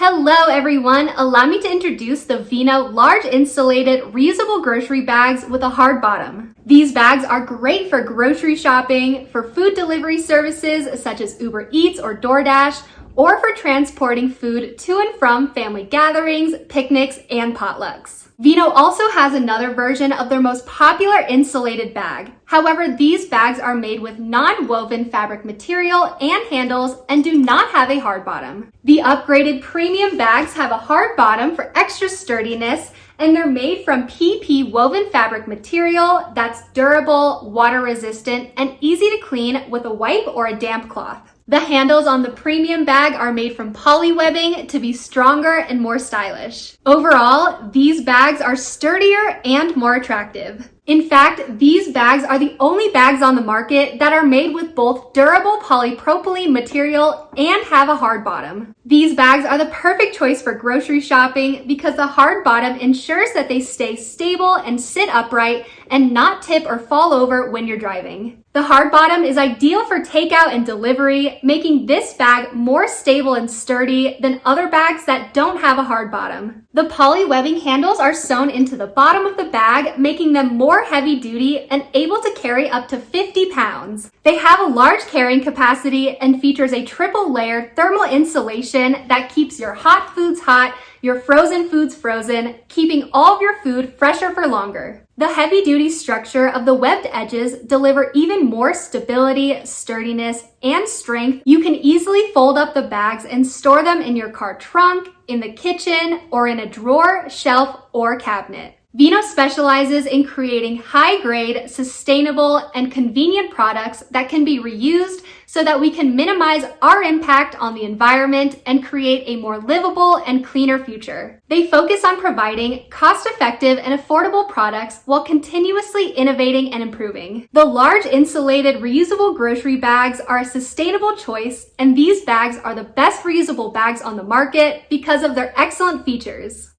Hello everyone, allow me to introduce the VENO large insulated reusable grocery bags with a hard bottom. These bags are great for grocery shopping, for food delivery services such as Uber Eats or DoorDash, or for transporting food to and from family gatherings, picnics, and potlucks. VENO also has another version of their most popular insulated bag. However, these bags are made with non-woven fabric material and handles and do not have a hard bottom. The upgraded premium bags have a hard bottom for extra sturdiness, and they're made from PP woven fabric material that's durable, water resistant, and easy to clean with a wipe or a damp cloth. The handles on the premium bag are made from poly webbing to be stronger and more stylish. Overall, these bags are sturdier and more attractive. In fact, these bags are the only bags on the market that are made with both durable polypropylene material and have a hard bottom. These bags are the perfect choice for grocery shopping because the hard bottom ensures that they stay stable and sit upright and not tip or fall over when you're driving. The hard bottom is ideal for takeout and delivery, making this bag more stable and sturdy than other bags that don't have a hard bottom. The poly webbing handles are sewn into the bottom of the bag, making them more heavy duty and able to carry up to 50 pounds. They have a large carrying capacity and features a triple layered thermal insulation that keeps your hot foods hot, your frozen foods frozen, keeping all of your food fresher for longer. The heavy-duty structure of the webbed edges deliver even more stability, sturdiness, and strength. You can easily fold up the bags and store them in your car trunk, in the kitchen, or in a drawer, shelf, or cabinet. VENO specializes in creating high-grade, sustainable, and convenient products that can be reused so that we can minimize our impact on the environment and create a more livable and cleaner future. They focus on providing cost-effective and affordable products while continuously innovating and improving. The large insulated reusable grocery bags are a sustainable choice, and these bags are the best reusable bags on the market because of their excellent features.